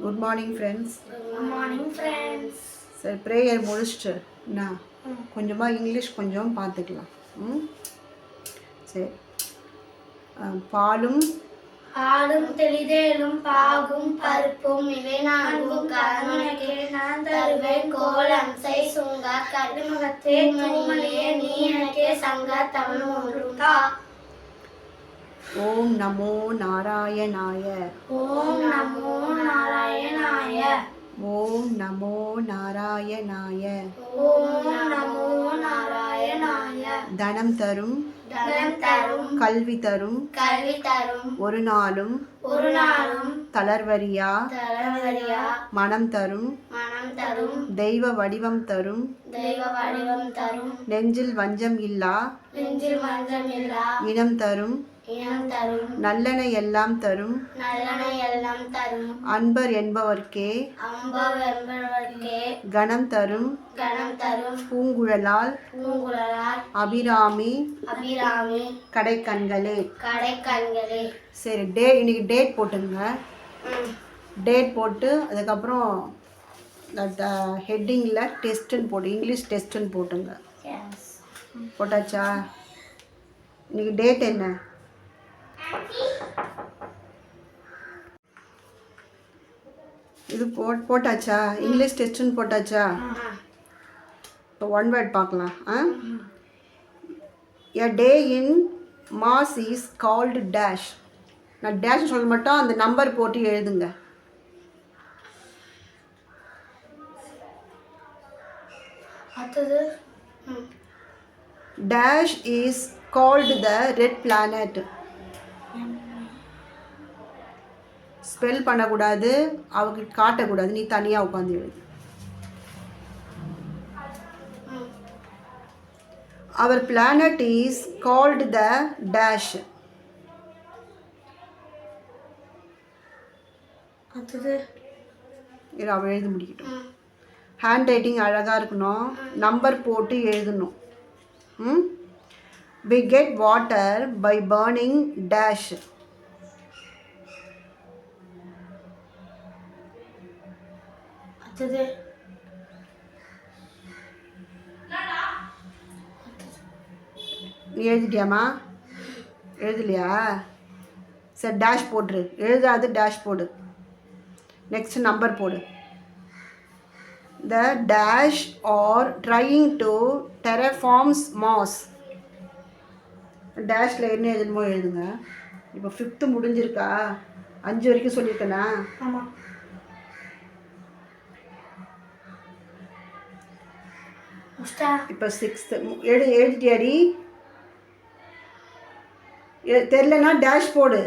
Good morning friends. Good morning friends. சரி, prayer முடிச்சுட்டு நான் கொஞ்சமாக இங்கிலீஷ் கொஞ்சம் பார்த்துக்கலாம். சரி. பாலும் ஆடும் தெளிதேலும் பாகும் பருப்பும் இவை நான்கும் கரனுனக்கே நான் தருவேன் கோலம் செய் சுங்க கடுமுகத்தே தூமலியே நீ எனக்கே சங்க தமிழ் ஒன்றும் தா. ஓம் நமோ நாராயணாய. ஓம் நமோ நாராயணாய. ஓம் நமோ நாராயணாய. ஓம் நமோ நாராயணாய. தனம் தரும் தனம் தரும் கல்வி தரும் கல்வி தரும் ஒரு நாளும் தளர்வரியா மனம் தரும் தெய்வ வடிவம் தரும் நெஞ்சில் வஞ்சம் இல்லா இனம் தரும் நல்லன எல்லாம் தரும் அன்பர் என்பவர்க்கே கணம் தரும் பூங்குழலால் அபிராமி கடைக்கண்களே. சரி, இன்னைக்கு டேட் போட்டுங்க. டேட் போட்டு அதுக்கப்புறம் ஹெட்டிங்கில் டெஸ்ட்டுன்னு போட்டு இங்கிலீஷ் டெஸ்ட்டுன்னு போட்டுங்க. போட்டாச்சா? இன்னைக்கு டேட் என்ன? இது போட்டாச்சா? இங்கிலீஷ் டெஸ்ட்டுன்னு போட்டாச்சா? இப்போ ஒன் வேர்ட் பார்க்கலாம். A day in Mars is called dash. நான் டேஷ் சொல்ல மாட்டோம், அந்த நம்பர் போட்டு எழுதுங்க. Dash is called the red planet. Spell பண்ணக்கூடாது, அவங்க காட்டக்கூடாது, நீ தனியாக உட்காந்து எழுது. Our planet is called the dash. இது அவள் எழுதி முடிக்கட்டும். ஹேண்ட் ரைட்டிங் அழகாக இருக்கணும், நம்பர் போட்டு எழுதணும். We get water by burning dash. நீ எழுதிட்டியாம்மா? எழுதலையா? சரி, டேஷ் போட்டுரு. எழுதாது, டேஷ் போடு. நெக்ஸ்ட் நம்பர் போடு. The dash are trying to terraform Mars. டேஷில் என்ன எழுதணுமோ எழுதுங்க. இப்போ 5th முடிஞ்சிருக்கா? 5 வரைக்கும் சொல்லியிருக்கேனா? ஆமாம். இப்போ 6th எழுதிட்டியாடி? தெரிலனா டேஷ் போடு.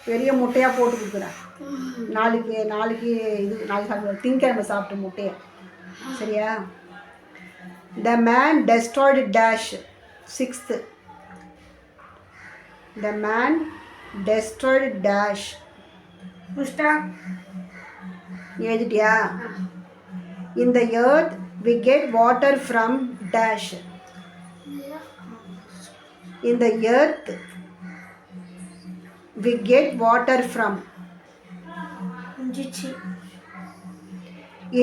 பெரிய முட்டையாக போட்டு கொடுக்குறேன். நாளைக்கு இது நாளைக்கு திங்கக்கிழமை சாப்பிட்ட முட்டையை. சரியா? The man destroyed dash. 6th. The man destroyed dash. எழுதிட்டியா? In the earth we get water from dash. In the earth we get water from.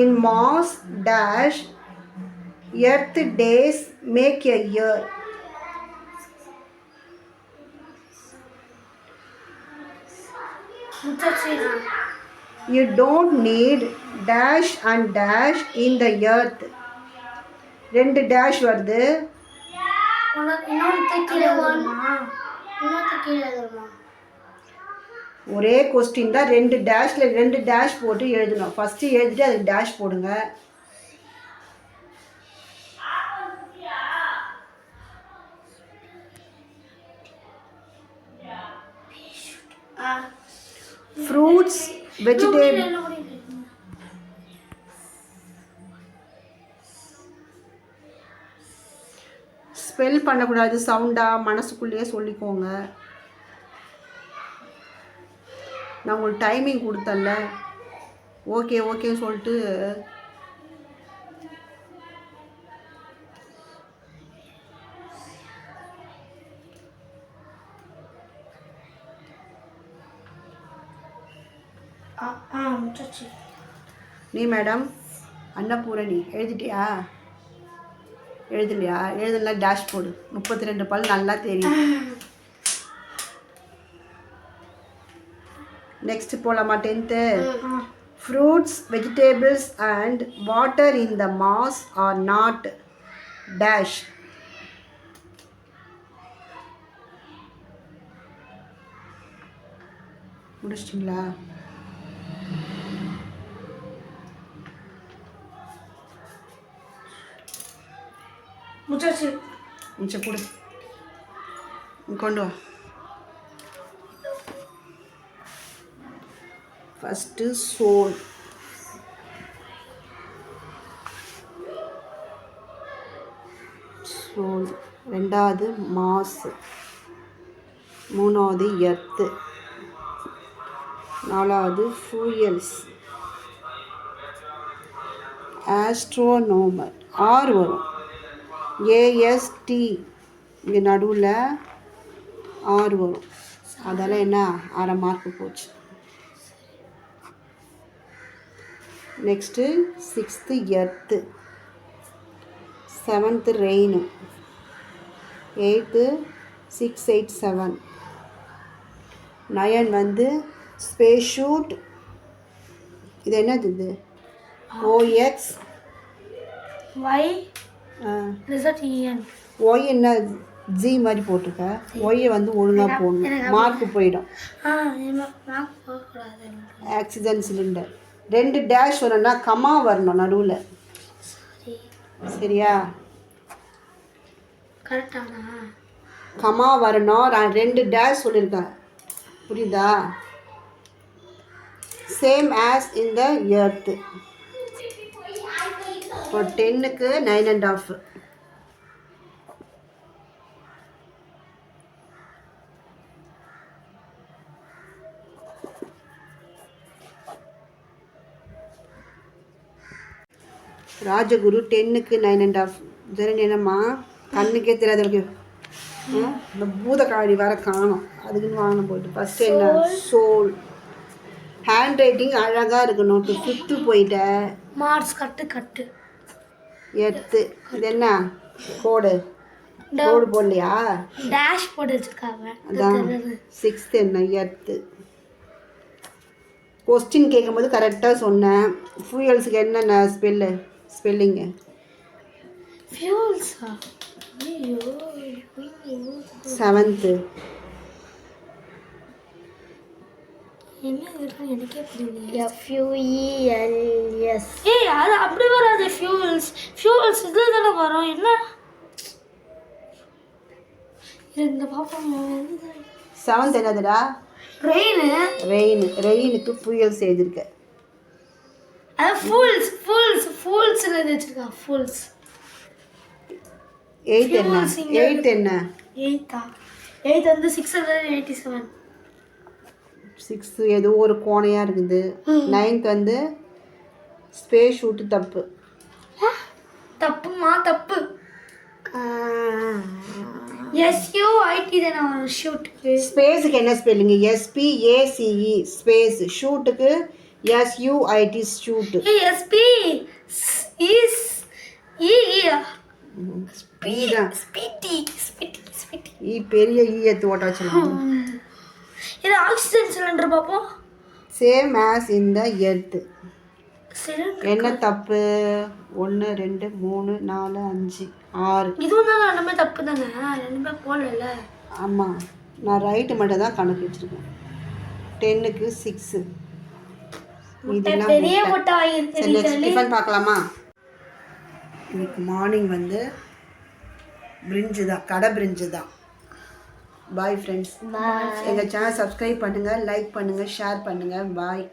In Mars dash earth days make a year. You don't need dash and dash in the earth. 2 dash வருது. ஒரே question தான், 2 டேஷில் 2 dash போட்டு எழுதணும். First எழுதிட்டு அதுக்கு dash போடுங்க. Fruits vegetable spell பண்ணக்கூடாது, சவுண்டாக மனசுக்குள்ளேயே சொல்லிக்கோங்க. நான் உங்களுக்கு டைமிங் கொடுத்தல, ஓகேன்னு சொல்லிட்டு முடிச்சாச்சு. நீ மேடம் அன்னபூரணி எழுதிட்டியா? எழுதலையா? எழுதல டேஷ் போடு. 32 பல் நல்லா தெரியும். நெக்ஸ்ட் போலாமா? 10th. Fruits, vegetables and water in the mass are not dash. முடிச்சிட்டிங்களா? முடிச்சாச்சு. மிச்சம் கொடு. கொண்டு வா. ஃபஸ்ட்டு சோல். சோல். ரெண்டாவது மாஸ். மூணாவது எர்த்து. நாலாவது ஃபியூயல்ஸ். ஆஸ்ட்ரோனோமர். ஆறு வரும். ஏஎஸ்டி இங்கே நடுவில் ஆறு வரும். அதெல்லாம் என்ன? அரை மார்க்கு போச்சு. Next 6th earth. 7th rain. 8th 6, 8, 7. 9 வந்து ஸ்பேஸ் ஷூட். இது என்னது? இது O X Y result EN. Y என்ன ஜி மாதிரி போட்டிருக்க? ஒய்யை வந்து ஒழுங்காக போடணும், மார்க்கு போயிடும். Oxygen cylinder. 2 டேஷ் வரணும்னா கமா வரணும் நடுவில். சரியா? கரெக்டானா? கமா வரணும். நான் 2 டேஷ் சொல்லியிருக்கேன். புரியுதா? Same as in the earth. இப்போ 10க்கு 9.5. ராஜகுரு 10க்கு 9.5. ஜெரன் என்னம்மா கண்ணுக்கே தெரியாத இந்த பூதக்காடி வர காணும். அதுக்குன்னு வாங்கணும் போயிட்டு. ஃபஸ்ட்டு என்ன? சோல். ஹேண்ட் ரைட்டிங் அழகாக இருக்கணும். 5th போயிட்ட. மார்க்ஸ் கட்டு. எர்த்து. இது என்ன? கோடு. கோடு போடலையா? டேஷ் போட்டு வச்சுருக்காங்க. அதான் 6th என்ன? எர்த்து. கொஸ்டின் கேட்கும்போது கரெக்டாக சொன்னேன். ஃபியூயல்ஸுக்கு என்னென்ன ஸ்பெல்லிங்கு? ஃபியூல்ஸா? 7th. என்ன இதுன்னு எனக்கே புரியல. FUELS. ஏய் அது அப்படி வராது. ஃபியூல்ஸ் இதுல தானே வரும். என்ன இந்த பாப்பா 7th என்னதுடா? ரெயினுக்கு ஃபியூயல்ஸ் எழுதிருக்க. அது ஃபூல்ஸ் வச்சிருக்கா. ஃபூல்ஸ். 8th என்ன? 8th என்ன? 8th வந்து 687. 6th ஏதோ ஒரு கோணையாக இருக்குது. 9th வந்து ஸ்பேஸ் ஷூட்டு. தப்பு. தப்பு. SUIT தானே ஷூட்டுக்கு. ஸ்பேஸுக்கு என்ன ஸ்பெல்லிங்கு? SPACE. ஸ்பேஸ். ஷூட்டுக்கு SUIT ஷூட்டு. SP is பெரிய எடுத்து ஓட்டாச்சுலாம். இது ஆக்சிஜன் சிலிண்டர் பாப்போம். Same as in the earth. என்ன தப்பு? 1, 2, 3, 4, 5, 6. இதுவும் தான் ரெண்டுமே தப்பு தானே. ரெண்டுமே போடல. ஆமாம், நான் ரைட்டு மட்டும் தான் கணக்கு வச்சுருக்கேன். 10க்கு 6. பெரிய முட்டை டிஃபன் பார்க்கலாமா? இன்னைக்கு மார்னிங் வந்து பிரிஞ்சு தான், கடை பிரிஞ்சு தான். Bye friends. எங்கள் சேனல் சப்ஸ்கிரைப் பண்ணுங்கள், லைக் பண்ணுங்கள், ஷேர் பண்ணுங்கள். பாய்.